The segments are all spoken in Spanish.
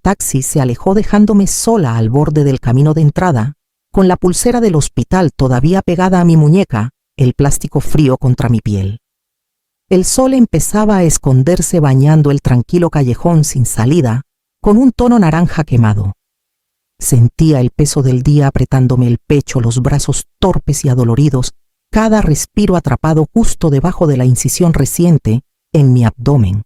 taxi se alejó dejándome sola al borde del camino de entrada, con la pulsera del hospital todavía pegada a mi muñeca, el plástico frío contra mi piel. El sol empezaba a esconderse bañando el tranquilo callejón sin salida, con un tono naranja quemado. Sentía el peso del día apretándome el pecho, los brazos torpes y adoloridos, cada respiro atrapado justo debajo de la incisión reciente en mi abdomen.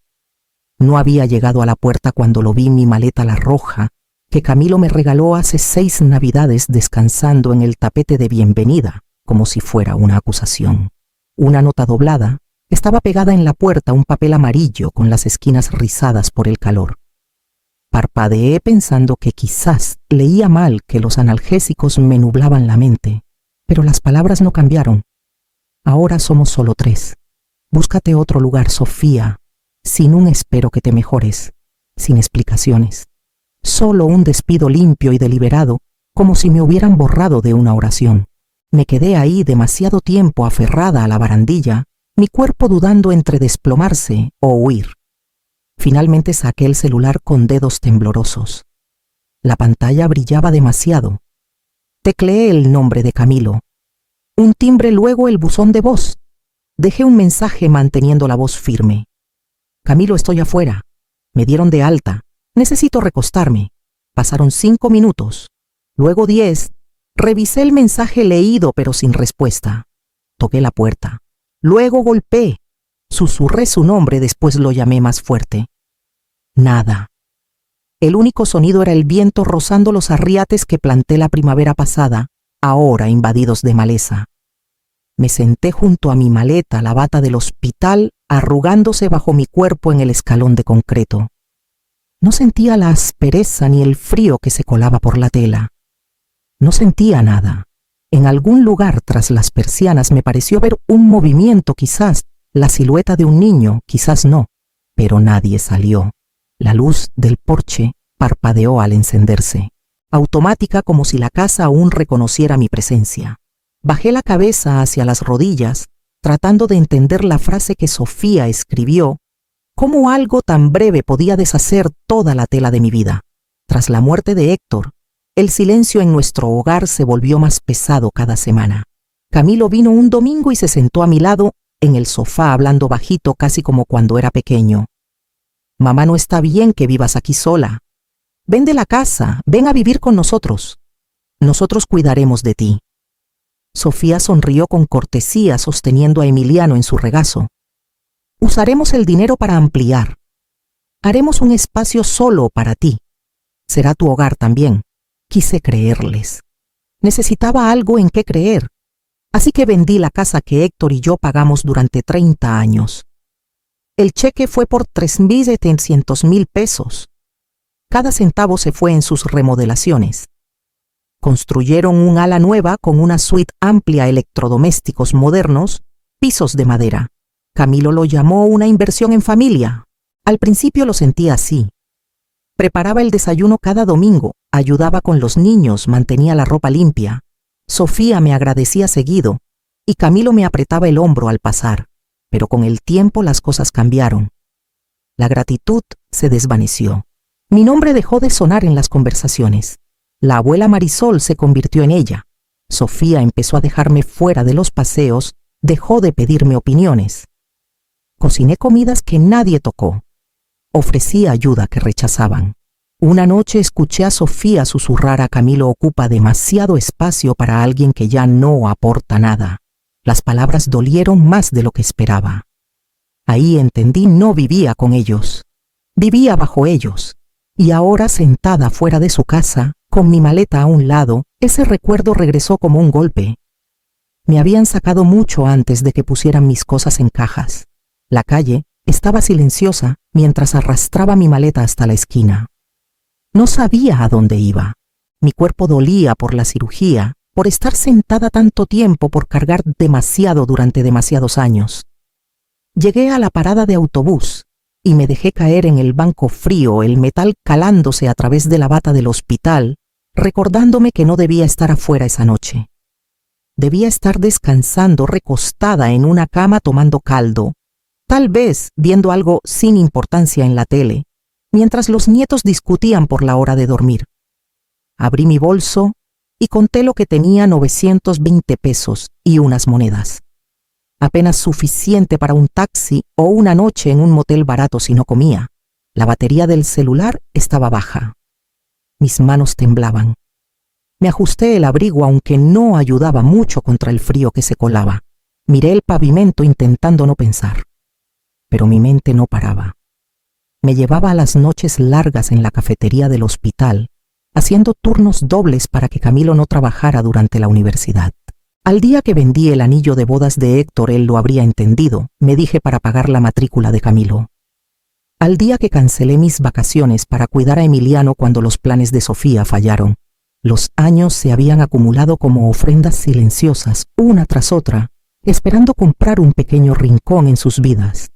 No había llegado a la puerta cuando lo vi en mi maleta la roja, que Camilo me regaló hace 6 navidades descansando en el tapete de bienvenida, como si fuera una acusación. Una nota doblada estaba pegada en la puerta, un papel amarillo con las esquinas rizadas por el calor. Parpadeé pensando que quizás leía mal, que los analgésicos me nublaban la mente, pero las palabras no cambiaron. Ahora somos solo 3. Búscate otro lugar, Sofía, sin un espero que te mejores, sin explicaciones. Solo un despido limpio y deliberado, como si me hubieran borrado de una oración. Me quedé ahí demasiado tiempo aferrada a la barandilla, mi cuerpo dudando entre desplomarse o huir. Finalmente saqué el celular con dedos temblorosos. La pantalla brillaba demasiado. Tecleé el nombre de Camilo. Un timbre, luego el buzón de voz. Dejé un mensaje manteniendo la voz firme. Camilo, estoy afuera. Me dieron de alta. Necesito recostarme. Pasaron 5 minutos. Luego 10. Revisé el mensaje leído pero sin respuesta. Toqué la puerta. Luego golpeé. Susurré su nombre, después lo llamé más fuerte. Nada. El único sonido era el viento rozando los arriates que planté la primavera pasada, ahora invadidos de maleza. Me senté junto a mi maleta, la bata del hospital, arrugándose bajo mi cuerpo en el escalón de concreto. No sentía la aspereza ni el frío que se colaba por la tela. No sentía nada. En algún lugar tras las persianas me pareció ver un movimiento, quizás la silueta de un niño, quizás no, pero nadie salió. La luz del porche parpadeó al encenderse, automática, como si la casa aún reconociera mi presencia. Bajé la cabeza hacia las rodillas, tratando de entender la frase que Sofía escribió. ¿Cómo algo tan breve podía deshacer toda la tela de mi vida? Tras la muerte de Héctor, el silencio en nuestro hogar se volvió más pesado cada semana. Camilo vino un domingo y se sentó a mi lado en el sofá hablando bajito, casi como cuando era pequeño. Mamá, no está bien que vivas aquí sola. Vende la casa, ven a vivir con nosotros. Nosotros cuidaremos de ti. Sofía sonrió con cortesía, sosteniendo a Emiliano en su regazo. Usaremos el dinero para ampliar. Haremos un espacio solo para ti. Será tu hogar también. Quise creerles. Necesitaba algo en qué creer. Así que vendí la casa que Héctor y yo pagamos durante 30 años. El cheque fue por 3.700.000 pesos. Cada centavo se fue en sus remodelaciones. Construyeron un ala nueva con una suite amplia, electrodomésticos modernos, pisos de madera. Camilo lo llamó una inversión en familia. Al principio lo sentía así. Preparaba el desayuno cada domingo, ayudaba con los niños, mantenía la ropa limpia. Sofía me agradecía seguido y Camilo me apretaba el hombro al pasar. Pero con el tiempo las cosas cambiaron. La gratitud se desvaneció. Mi nombre dejó de sonar en las conversaciones. La abuela Marisol se convirtió en ella. Sofía empezó a dejarme fuera de los paseos, dejó de pedirme opiniones. Cociné comidas que nadie tocó. Ofrecí ayuda que rechazaban. Una noche escuché a Sofía susurrar a Camilo: ocupa demasiado espacio para alguien que ya no aporta nada. Las palabras dolieron más de lo que esperaba. Ahí entendí, no vivía con ellos. Vivía bajo ellos. Y ahora, sentada fuera de su casa, con mi maleta a un lado, ese recuerdo regresó como un golpe. Me habían sacado mucho antes de que pusieran mis cosas en cajas. La calle estaba silenciosa mientras arrastraba mi maleta hasta la esquina. No sabía a dónde iba. Mi cuerpo dolía por la cirugía, por estar sentada tanto tiempo, por cargar demasiado durante demasiados años. Llegué a la parada de autobús y me dejé caer en el banco frío, el metal calándose a través de la bata del hospital, recordándome que no debía estar afuera esa noche. Debía estar descansando, recostada en una cama tomando caldo, tal vez viendo algo sin importancia en la tele, mientras los nietos discutían por la hora de dormir. Abrí mi bolso y conté lo que tenía: 920 pesos y unas monedas. Apenas suficiente para un taxi o una noche en un motel barato si no comía. La batería del celular estaba baja. Mis manos temblaban. Me ajusté el abrigo, aunque no ayudaba mucho contra el frío que se colaba. Miré el pavimento intentando no pensar. Pero mi mente no paraba. Me llevaba a las noches largas en la cafetería del hospital, haciendo turnos dobles para que Camilo no trabajara durante la universidad. Al día que vendí el anillo de bodas de Héctor, él lo habría entendido, me dije, para pagar la matrícula de Camilo. Al día que cancelé mis vacaciones para cuidar a Emiliano cuando los planes de Sofía fallaron. Los años se habían acumulado como ofrendas silenciosas, una tras otra, esperando comprar un pequeño rincón en sus vidas.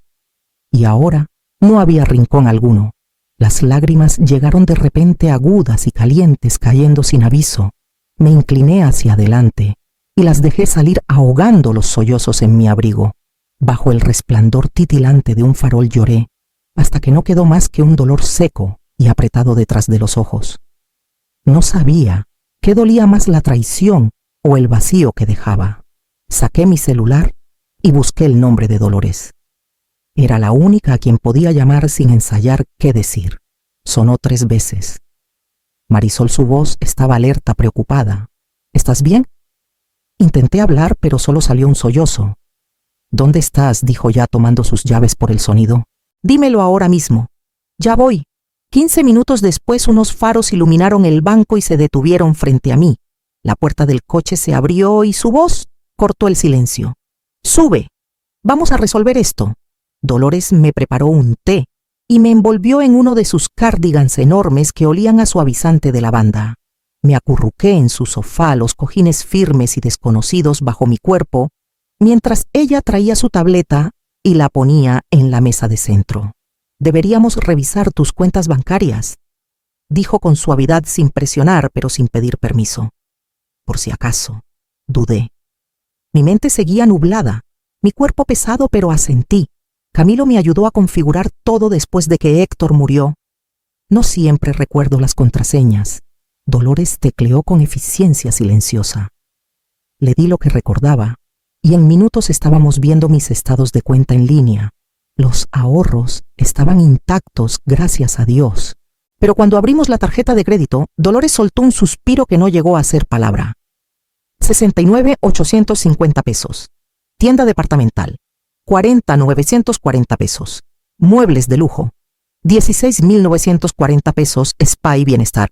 Y ahora no había rincón alguno. Las lágrimas llegaron de repente, agudas y calientes, cayendo sin aviso. Me incliné hacia adelante y las dejé salir ahogando los sollozos en mi abrigo. Bajo el resplandor titilante de un farol lloré, hasta que no quedó más que un dolor seco y apretado detrás de los ojos. No sabía qué dolía más, la traición o el vacío que dejaba. Saqué mi celular y busqué el nombre de Dolores. Era la única a quien podía llamar sin ensayar qué decir. Sonó 3 veces. Marisol, su voz, estaba alerta, preocupada. ¿Estás bien? Intenté hablar, pero solo salió un sollozo. ¿Dónde estás?, dijo ya tomando sus llaves por el sonido. Dímelo ahora mismo. Ya voy. 15 minutos después, unos faros iluminaron el banco y se detuvieron frente a mí. La puerta del coche se abrió y su voz cortó el silencio. Sube. Vamos a resolver esto. Dolores me preparó un té y me envolvió en uno de sus cardigans enormes que olían a suavizante de lavanda. Me acurruqué en su sofá, los cojines firmes y desconocidos bajo mi cuerpo, mientras ella traía su tableta y la ponía en la mesa de centro. Deberíamos revisar tus cuentas bancarias, dijo con suavidad, sin presionar, pero sin pedir permiso. Por si acaso, dudé. Mi mente seguía nublada, mi cuerpo pesado, pero asentí. Camilo me ayudó a configurar todo después de que Héctor murió. No siempre recuerdo las contraseñas. Dolores tecleó con eficiencia silenciosa. Le di lo que recordaba, y en minutos estábamos viendo mis estados de cuenta en línea. Los ahorros estaban intactos, gracias a Dios. Pero cuando abrimos la tarjeta de crédito, Dolores soltó un suspiro que no llegó a ser palabra. 69,850 pesos. Tienda departamental. 40,940 pesos. Muebles de lujo. 16,940 pesos. Spa y bienestar.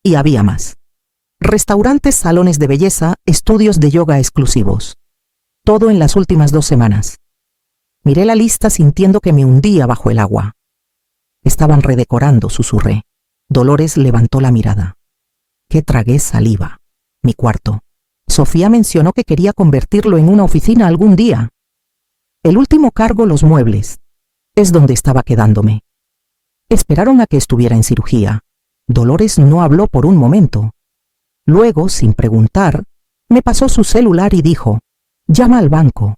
Y había más. Restaurantes, salones de belleza, estudios de yoga exclusivos. Todo en las últimas 2 semanas. Miré la lista sintiendo que me hundía bajo el agua. Estaban redecorando, susurré. Dolores levantó la mirada. ¿Qué tragué saliva? Mi cuarto. Sofía mencionó que quería convertirlo en una oficina algún día. El último cargo, los muebles. Es donde estaba quedándome. Esperaron a que estuviera en cirugía. Dolores no habló por un momento. Luego, sin preguntar, me pasó su celular y dijo: llama al banco.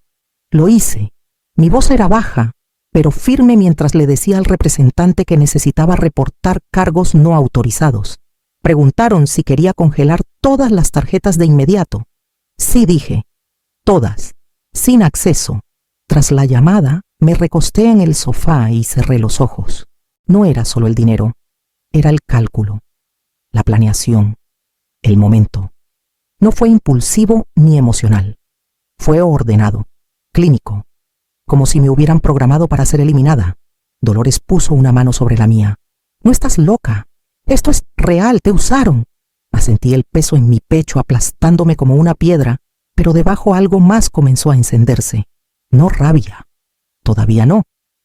Lo hice. Mi voz era baja, pero firme, mientras le decía al representante que necesitaba reportar cargos no autorizados. Preguntaron si quería congelar todas las tarjetas de inmediato. Sí, dije. Todas. Sin acceso. Tras la llamada, me recosté en el sofá y cerré los ojos. No era solo el dinero. Era el cálculo, la planeación, el momento. No fue impulsivo ni emocional. Fue ordenado, clínico, como si me hubieran programado para ser eliminada. Dolores puso una mano sobre la mía. No estás loca. Esto es real, te usaron. Asentí, el peso en mi pecho aplastándome como una piedra, pero debajo algo más comenzó a encenderse. No rabia. Todavía no.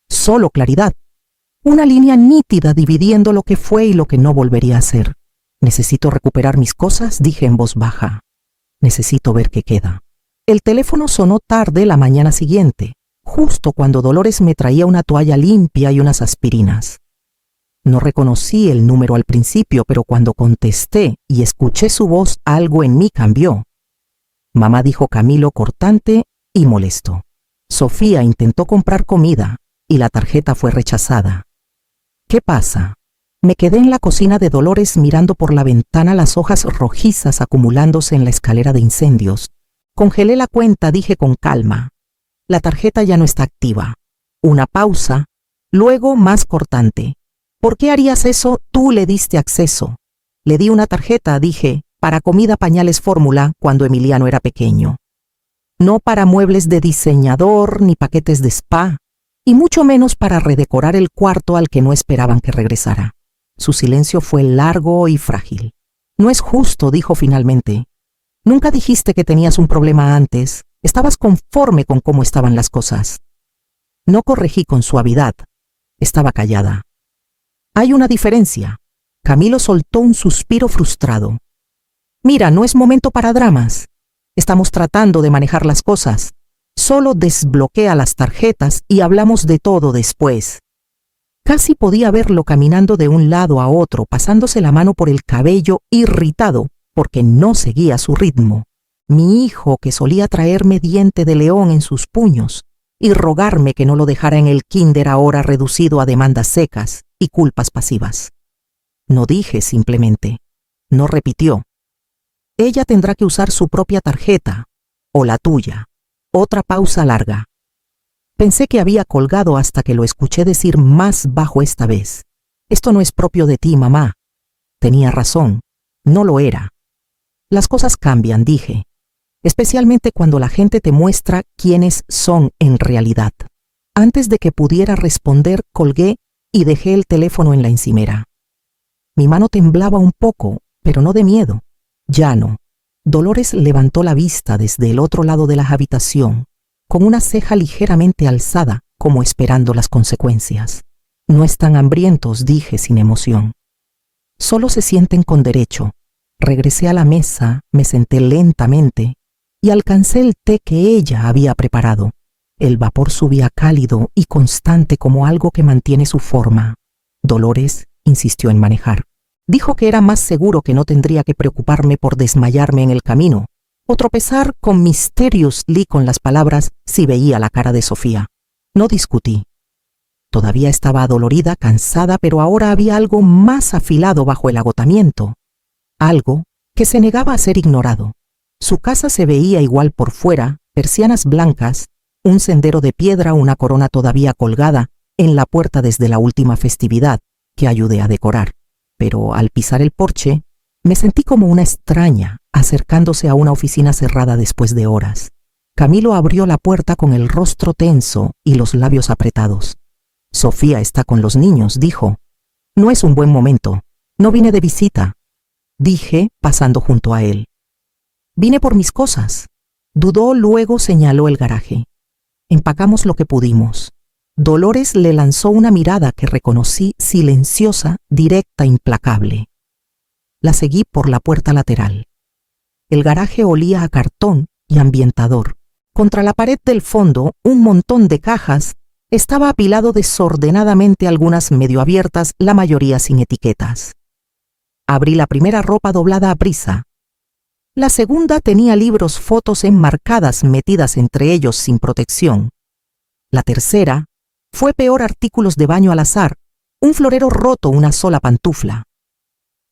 Solo claridad. Una línea nítida dividiendo lo que fue y lo que no volvería a ser. Necesito recuperar mis cosas, dije en voz baja. Necesito ver qué queda. El teléfono sonó tarde la mañana siguiente, justo cuando Dolores me traía una toalla limpia y unas aspirinas. No reconocí el número al principio, pero cuando contesté y escuché su voz, algo en mí cambió. Mamá, dijo Camilo, cortante y molesto. Sofía intentó comprar comida y la tarjeta fue rechazada. ¿Qué pasa? Me quedé en la cocina de Dolores mirando por la ventana las hojas rojizas acumulándose en la escalera de incendios. Congelé la cuenta, dije con calma. La tarjeta ya no está activa. Una pausa, luego más cortante. ¿Por qué harías eso? Tú le diste acceso. Le di una tarjeta, dije, para comida, pañales, fórmula, cuando Emiliano era pequeño. No para muebles de diseñador ni paquetes de spa, y mucho menos para redecorar el cuarto al que no esperaban que regresara. Su silencio fue largo y frágil. No es justo, dijo finalmente. Nunca dijiste que tenías un problema antes. Estabas conforme con cómo estaban las cosas. No corregí con suavidad. Estaba callada. Hay una diferencia. Camilo soltó un suspiro frustrado. Mira, no es momento para dramas. Estamos tratando de manejar las cosas. Solo desbloquea las tarjetas y hablamos de todo después. Casi podía verlo caminando de un lado a otro, pasándose la mano por el cabello, irritado, porque no seguía su ritmo. Mi hijo, que solía traerme diente de león en sus puños y rogarme que no lo dejara en el kinder, ahora reducido a demandas secas y culpas pasivas. No dije simplemente. No repitió. Ella tendrá que usar su propia tarjeta, o la tuya. Otra pausa larga. Pensé que había colgado hasta que lo escuché decir más bajo esta vez. Esto no es propio de ti, mamá. Tenía razón. No lo era. Las cosas cambian, dije. Especialmente cuando la gente te muestra quiénes son en realidad. Antes de que pudiera responder, colgué y dejé el teléfono en la encimera. Mi mano temblaba un poco, pero no de miedo. Ya no. Dolores levantó la vista desde el otro lado de la habitación, con una ceja ligeramente alzada, como esperando las consecuencias. No están hambrientos, dije sin emoción. Solo se sienten con derecho. Regresé a la mesa, me senté lentamente y alcancé el té que ella había preparado. El vapor subía cálido y constante como algo que mantiene su forma. Dolores insistió en manejar. Dijo que era más seguro, que no tendría que preocuparme por desmayarme en el camino o tropezar con mysteriously con las palabras si veía la cara de Sofía. No discutí. Todavía estaba adolorida, cansada, pero ahora había algo más afilado bajo el agotamiento. Algo que se negaba a ser ignorado. Su casa se veía igual por fuera, persianas blancas, un sendero de piedra, una corona todavía colgada en la puerta desde la última festividad que ayudé a decorar. Pero al pisar el porche, me sentí como una extraña acercándose a una oficina cerrada después de horas. Camilo abrió la puerta con el rostro tenso y los labios apretados. Sofía está con los niños, dijo. No es un buen momento. No vine de visita, dije, pasando junto a él. Vine por mis cosas. Dudó, luego señaló el garaje. Empacamos lo que pudimos. Dolores le lanzó una mirada que reconocí, silenciosa, directa, implacable. La seguí por la puerta lateral. El garaje olía a cartón y ambientador. Contra la pared del fondo, un montón de cajas estaba apilado desordenadamente, algunas medio abiertas, la mayoría sin etiquetas. Abrí la primera, ropa doblada a prisa. La segunda tenía libros, fotos enmarcadas metidas entre ellos sin protección. La tercera fue peor, artículos de baño al azar, un florero roto, una sola pantufla.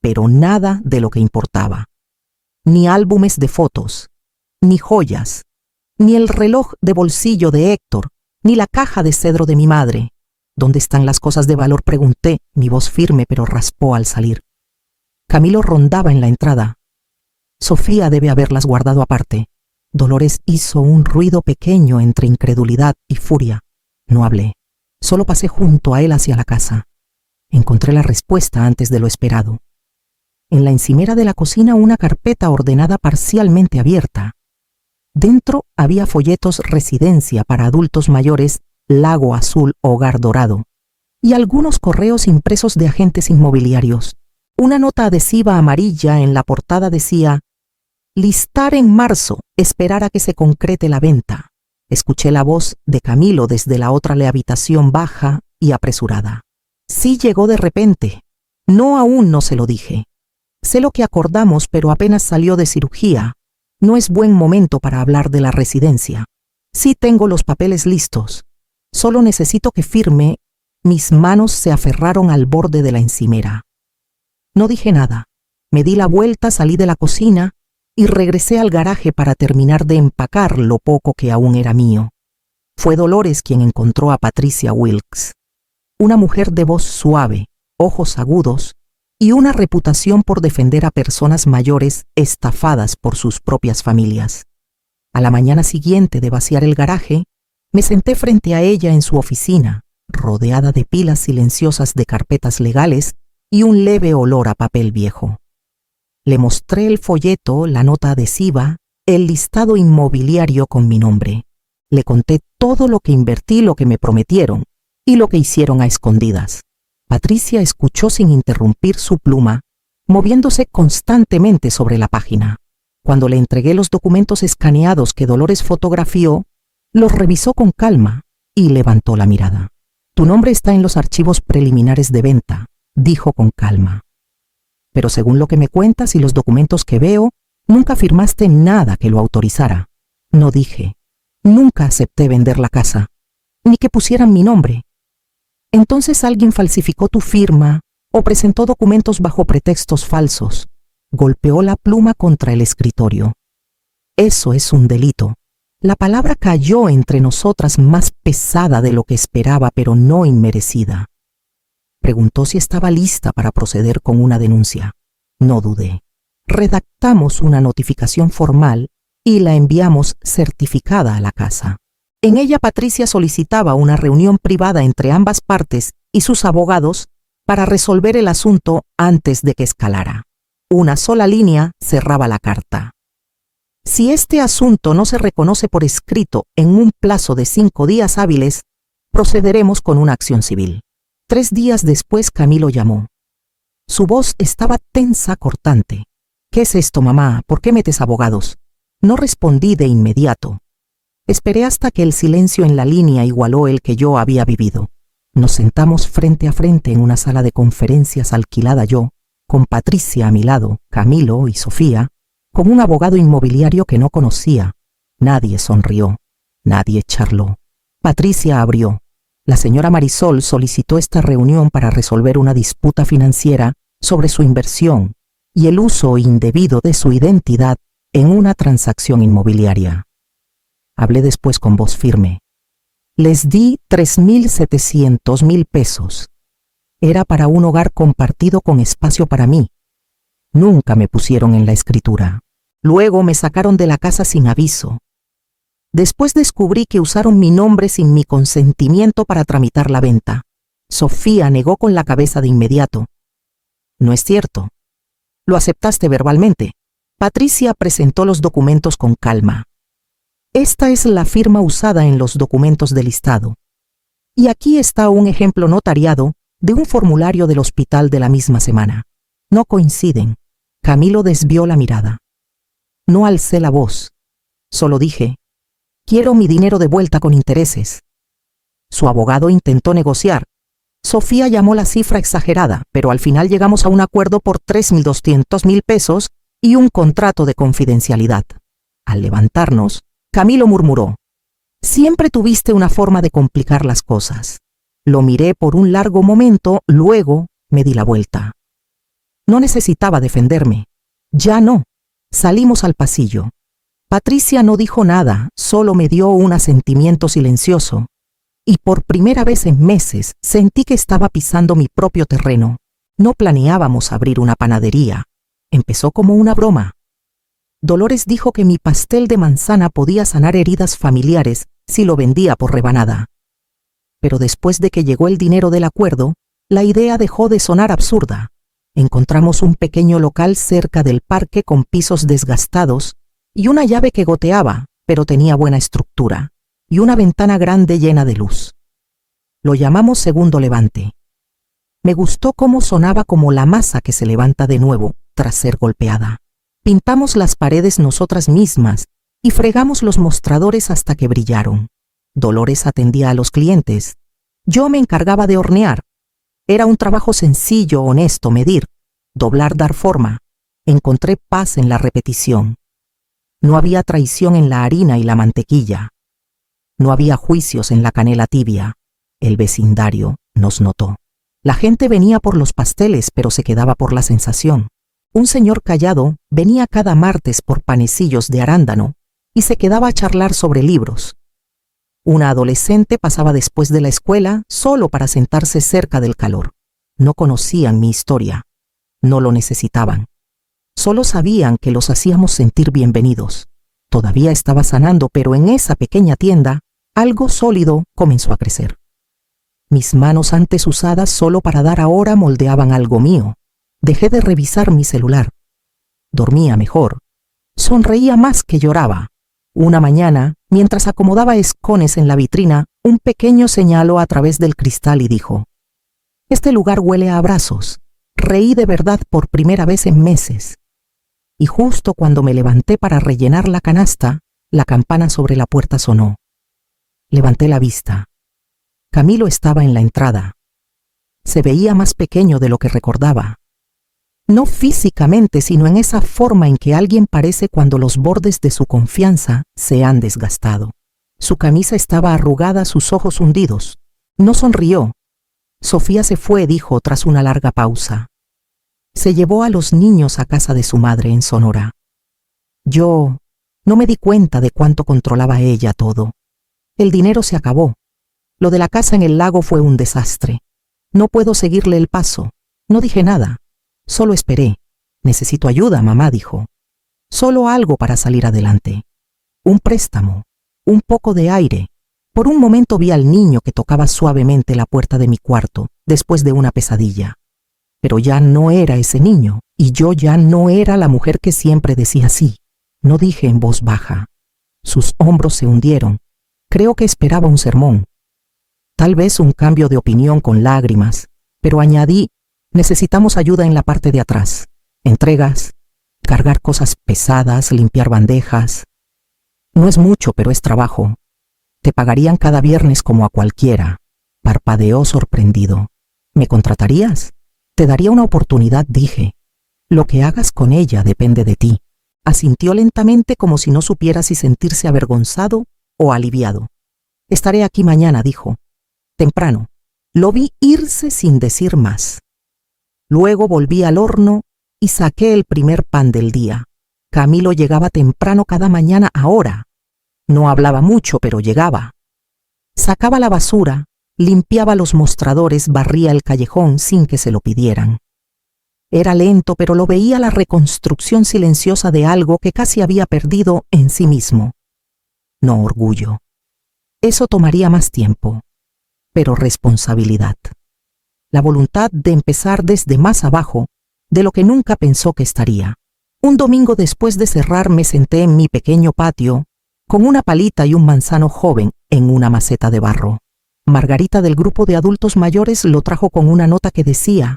Pero nada de lo que importaba. Ni álbumes de fotos, ni joyas, ni el reloj de bolsillo de Héctor, ni la caja de cedro de mi madre. ¿Dónde están las cosas de valor?, pregunté, mi voz firme pero raspó al salir. Camilo rondaba en la entrada. Sofía debe haberlas guardado aparte. Dolores hizo un ruido pequeño entre incredulidad y furia. No hablé. Solo pasé junto a él hacia la casa. Encontré la respuesta antes de lo esperado. En la encimera de la cocina, una carpeta ordenada parcialmente abierta. Dentro había folletos: residencia para adultos mayores, Lago Azul, Hogar Dorado, y algunos correos impresos de agentes inmobiliarios. Una nota adhesiva amarilla en la portada decía: listar en marzo, esperar a que se concrete la venta. Escuché la voz de Camilo desde la otra habitación, baja y apresurada. Sí, llegó de repente. No, aún no se lo dije. Sé lo que acordamos, pero apenas salió de cirugía. No es buen momento para hablar de la residencia. Sí, tengo los papeles listos. Solo necesito que firme Mis manos se aferraron al borde de la encimera. No dije nada. Me di la vuelta, salí de la cocina y regresé al garaje para terminar de empacar lo poco que aún era mío. Fue Dolores quien encontró a Patricia Wilkes, una mujer de voz suave, ojos agudos y una reputación por defender a personas mayores estafadas por sus propias familias. A la mañana siguiente de vaciar el garaje, me senté frente a ella en su oficina, rodeada de pilas silenciosas de carpetas legales y un leve olor a papel viejo. Le mostré el folleto, la nota adhesiva, el listado inmobiliario con mi nombre. Le conté todo lo que invertí, lo que me prometieron y lo que hicieron a escondidas. Patricia escuchó sin interrumpir su pluma, moviéndose constantemente sobre la página. Cuando le entregué los documentos escaneados que Dolores fotografió, los revisó con calma y levantó la mirada. Tu nombre está en los archivos preliminares de venta, dijo con calma. Pero según lo que me cuentas y los documentos que veo, nunca firmaste nada que lo autorizara. No dije. Nunca acepté vender la casa, ni que pusieran mi nombre. Entonces alguien falsificó tu firma o presentó documentos bajo pretextos falsos. Golpeó la pluma contra el escritorio. Eso es un delito. La palabra cayó entre nosotras más pesada de lo que esperaba, pero no inmerecida. Preguntó si estaba lista para proceder con una denuncia. No dudé. Redactamos una notificación formal y la enviamos certificada a la casa. En ella Patricia solicitaba una reunión privada entre ambas partes y sus abogados para resolver el asunto antes de que escalara. Una sola línea cerraba la carta. Si este asunto no se reconoce por escrito en un plazo de 5 días hábiles, procederemos con una acción civil. 3 días después Camilo llamó. Su voz estaba tensa, cortante. ¿Qué es esto, mamá? ¿Por qué metes abogados? No respondí de inmediato. Esperé hasta que el silencio en la línea igualó el que yo había vivido. Nos sentamos frente a frente en una sala de conferencias alquilada yo, con Patricia a mi lado, Camilo y Sofía, con un abogado inmobiliario que no conocía. Nadie sonrió, nadie charló. Patricia abrió. La señora Marisol solicitó esta reunión para resolver una disputa financiera sobre su inversión y el uso indebido de su identidad en una transacción inmobiliaria. Hablé después con voz firme. Les di 3.700.000 pesos. Era para un hogar compartido con espacio para mí. Nunca me pusieron en la escritura. Luego me sacaron de la casa sin aviso. Después descubrí que usaron mi nombre sin mi consentimiento para tramitar la venta. Sofía negó con la cabeza de inmediato. No es cierto. Lo aceptaste verbalmente. Patricia presentó los documentos con calma. Esta es la firma usada en los documentos del listado. Y aquí está un ejemplo notariado de un formulario del hospital de la misma semana. No coinciden. Camilo desvió la mirada. No alcé la voz. Solo dije, quiero mi dinero de vuelta con intereses. Su abogado intentó negociar. Sofía llamó la cifra exagerada, pero al final llegamos a un acuerdo por 3.200.000 pesos y un contrato de confidencialidad. Al levantarnos, Camilo murmuró, siempre tuviste una forma de complicar las cosas. Lo miré por un largo momento, luego me di la vuelta. No necesitaba defenderme. Ya no. Salimos al pasillo. Patricia no dijo nada, solo me dio un asentimiento silencioso. Y por primera vez en meses sentí que estaba pisando mi propio terreno. No planeábamos abrir una panadería. Empezó como una broma. Dolores dijo que mi pastel de manzana podía sanar heridas familiares si lo vendía por rebanada. Pero después de que llegó el dinero del acuerdo, la idea dejó de sonar absurda. Encontramos un pequeño local cerca del parque con pisos desgastados y una llave que goteaba, pero tenía buena estructura, y una ventana grande llena de luz. Lo llamamos Segundo Levante. Me gustó cómo sonaba como la masa que se levanta de nuevo tras ser golpeada. Pintamos las paredes nosotras mismas y fregamos los mostradores hasta que brillaron. Dolores atendía a los clientes. Yo me encargaba de hornear. Era un trabajo sencillo, honesto, medir, doblar, dar forma. Encontré paz en la repetición. No había traición en la harina y la mantequilla. No había juicios en la canela tibia. El vecindario nos notó. La gente venía por los pasteles, pero se quedaba por la sensación. Un señor callado venía cada martes por panecillos de arándano y se quedaba a charlar sobre libros. Una adolescente pasaba después de la escuela solo para sentarse cerca del calor. No conocían mi historia. No lo necesitaban. Solo sabían que los hacíamos sentir bienvenidos. Todavía estaba sanando, pero en esa pequeña tienda algo sólido comenzó a crecer. Mis manos antes usadas solo para dar ahora moldeaban algo mío. Dejé de revisar mi celular. Dormía mejor. Sonreía más que lloraba. Una mañana, mientras acomodaba escones en la vitrina, un pequeño señaló a través del cristal y dijo: «Este lugar huele a abrazos». Reí de verdad por primera vez en meses. Y justo cuando me levanté para rellenar la canasta, la campana sobre la puerta sonó. Levanté la vista. Camilo estaba en la entrada. Se veía más pequeño de lo que recordaba. No físicamente, sino en esa forma en que alguien parece cuando los bordes de su confianza se han desgastado. Su camisa estaba arrugada, sus ojos hundidos. No sonrió. Sofía se fue, dijo tras una larga pausa. Se llevó a los niños a casa de su madre en Sonora. Yo no me di cuenta de cuánto controlaba ella todo. El dinero se acabó. Lo de la casa en el lago fue un desastre. No puedo seguirle el paso. No dije nada. Solo esperé. Necesito ayuda, mamá dijo. Solo algo para salir adelante. Un préstamo. Un poco de aire. Por un momento vi al niño que tocaba suavemente la puerta de mi cuarto, después de una pesadilla. Pero ya no era ese niño, y yo ya no era la mujer que siempre decía sí. No dije en voz baja. Sus hombros se hundieron. Creo que esperaba un sermón. Tal vez un cambio de opinión con lágrimas, pero añadí: necesitamos ayuda en la parte de atrás. Entregas, cargar cosas pesadas, limpiar bandejas. No es mucho, pero es trabajo. Te pagarían cada viernes como a cualquiera. Parpadeó sorprendido. ¿Me contratarías? Te daría una oportunidad, dije. Lo que hagas con ella depende de ti. Asintió lentamente como si no supiera si sentirse avergonzado o aliviado. Estaré aquí mañana, dijo. Temprano. Lo vi irse sin decir más. Luego volví al horno y saqué el primer pan del día. Camilo llegaba temprano cada mañana ahora. No hablaba mucho, pero llegaba. Sacaba la basura, limpiaba los mostradores, barría el callejón sin que se lo pidieran. Era lento, pero lo veía la reconstrucción silenciosa de algo que casi había perdido en sí mismo. No orgullo. Eso tomaría más tiempo, pero responsabilidad. La voluntad de empezar desde más abajo, de lo que nunca pensó que estaría. Un domingo después de cerrar me senté en mi pequeño patio, con una palita y un manzano joven en una maceta de barro. Margarita del grupo de adultos mayores lo trajo con una nota que decía: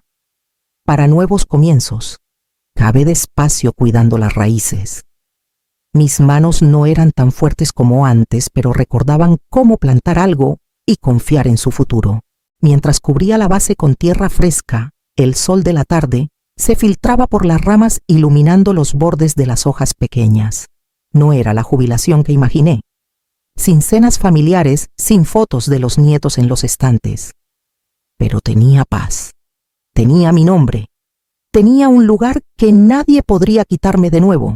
«Para nuevos comienzos». Cavé despacio cuidando las raíces. Mis manos no eran tan fuertes como antes, pero recordaban cómo plantar algo y confiar en su futuro. Mientras cubría la base con tierra fresca, el sol de la tarde se filtraba por las ramas iluminando los bordes de las hojas pequeñas. No era la jubilación que imaginé. Sin cenas familiares, sin fotos de los nietos en los estantes. Pero tenía paz. Tenía mi nombre. Tenía un lugar que nadie podría quitarme de nuevo.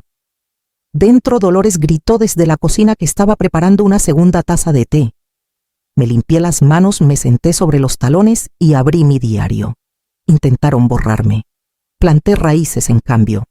Dentro, Dolores gritó desde la cocina que estaba preparando una segunda taza de té. Me limpié las manos, me senté sobre los talones y abrí mi diario. Intentaron borrarme. Planté raíces, en cambio.